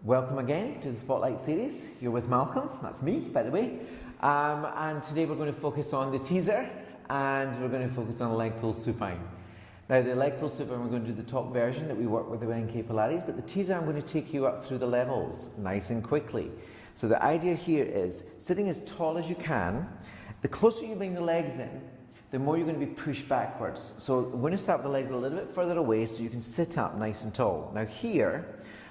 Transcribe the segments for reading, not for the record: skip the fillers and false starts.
Welcome again to the Spotlight series. You're with Malcolm, that's me by the way, and today we're going to focus on the teaser and we're going to focus on leg pull supine. Now the leg pull supine we're going to do the top version that we work with in NK Pilates, but the teaser I'm going to take you up through the levels nice and quickly. So the idea here is sitting as tall as you can. The closer you bring the legs in, the more you're going to be pushed backwards. So we're going to start with the legs a little bit further away so you can sit up nice and tall. Now here,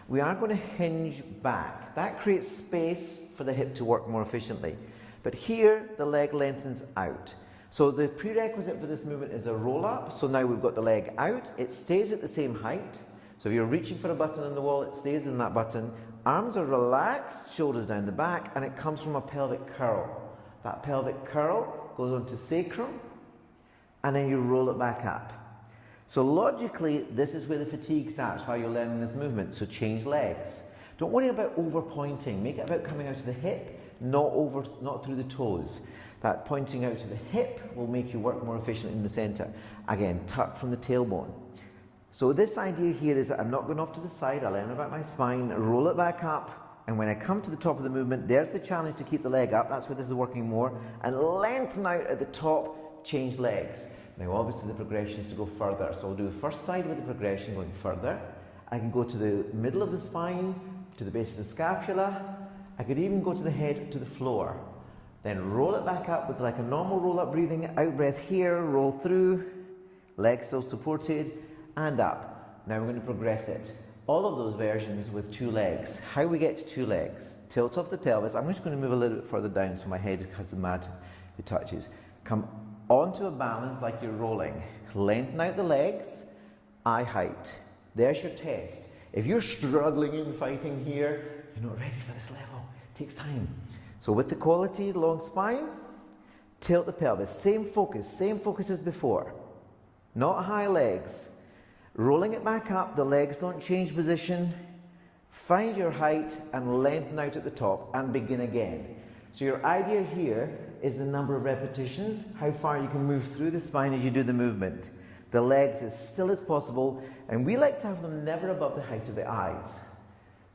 we are going to hinge back. That creates space for the hip to work more efficiently. But here, the leg lengthens out. So the prerequisite for this movement is a roll up. So now we've got the leg out. It stays at the same height. So if you're reaching for a button on the wall, it stays in that button. Arms are relaxed, shoulders down the back, and it comes from a pelvic curl. That pelvic curl goes onto sacrum, and then you roll it back up. So logically, this is where the fatigue starts while you're learning this movement, so change legs. Don't worry about over pointing, make it about coming out to the hip, not through the toes. That pointing out to the hip will make you work more efficiently in the center. Again, tuck from the tailbone. So this idea here is that I'm not going off to the side, I learn about my spine, roll it back up, and when I come to the top of the movement, there's the challenge to keep the leg up, that's where this is working more, and lengthen out at the top, change legs. Now obviously the progression is to go further, so I'll do the first side with the progression going further. I can go to the middle of the spine, to the base of the scapula. I could even go to the head, to the floor. Then roll it back up with like a normal roll up breathing, out breath here, roll through, legs still supported, and up. Now we're going to progress it. All of those versions with two legs. How we get to two legs. Tilt off the pelvis. I'm just going to move a little bit further down so my head has the mat it touches. Come onto a balance like you're rolling. Lengthen out the legs, eye height. There's your test. If you're struggling and fighting here, you're not ready for this level. It takes time. So with the quality, long spine, tilt the pelvis. Same focus as before. Not high legs. Rolling it back up, the legs don't change position. Find your height and lengthen out at the top and begin again. So your idea here is the number of repetitions, how far you can move through the spine as you do the movement. The legs as still as possible, and we like to have them never above the height of the eyes.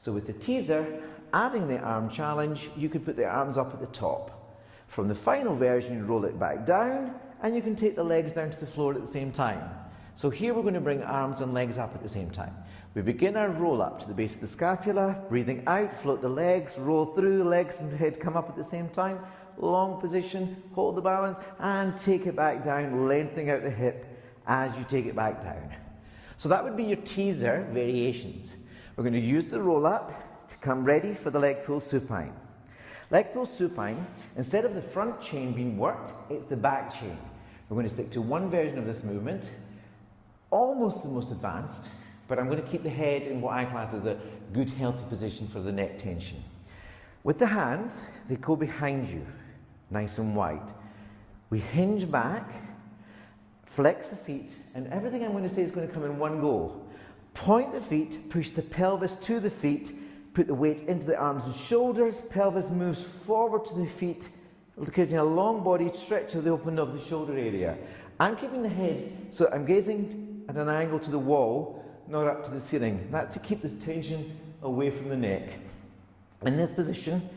So with the teaser, adding the arm challenge, you could put the arms up at the top. From the final version, you roll it back down, and you can take the legs down to the floor at the same time. So here we're going to bring arms and legs up at the same time. We begin our roll up to the base of the scapula, breathing out, float the legs, roll through, legs and head come up at the same time, long position, hold the balance, and take it back down, lengthening out the hip as you take it back down. So that would be your teaser variations. We're going to use the roll up to come ready for the leg pull supine. Leg pull supine, instead of the front chain being worked, it's the back chain. We're going to stick to one version of this movement, almost the most advanced, but I'm going to keep the head in what I class as a good healthy position for the neck tension. With the hands, they go behind you, nice and wide. We hinge back, flex the feet, and everything I'm going to say is going to come in one go. Point the feet, push the pelvis to the feet, put the weight into the arms and shoulders, pelvis moves forward to the feet, creating a long body stretch of the opening of the shoulder area. I'm keeping the head, so I'm gazing at an angle to the wall, not up to the ceiling. That's to keep this tension away from the neck. In this position,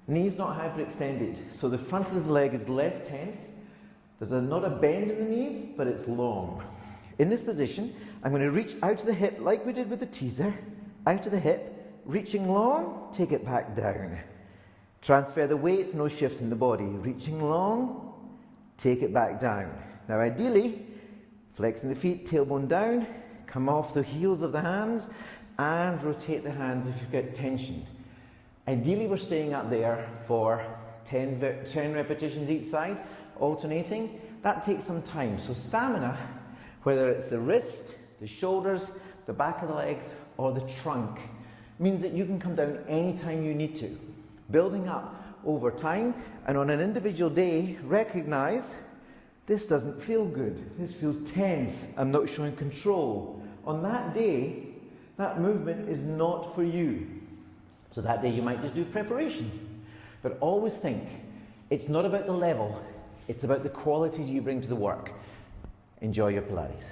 knees not hyperextended, so the front of the leg is less tense. There's not a bend in the knees, but it's long. In this position, I'm going to reach out to the hip like we did with the teaser, out to the hip, reaching long, take it back down. Transfer the weight, no shift in the body. Reaching long, take it back down. Now ideally, flexing the feet, tailbone down, come off the heels of the hands and rotate the hands if you've got tension. Ideally we're staying up there for 10 repetitions each side, alternating. That takes some time. So stamina, whether it's the wrist, the shoulders, the back of the legs or the trunk, means that you can come down anytime you need to. Building up over time, and on an individual day, recognize this doesn't feel good. This feels tense. I'm not showing control. On that day, that movement is not for you. So that day you might just do preparation. But always think, it's not about the level, It's about the quality you bring to the work. Enjoy your Pilates.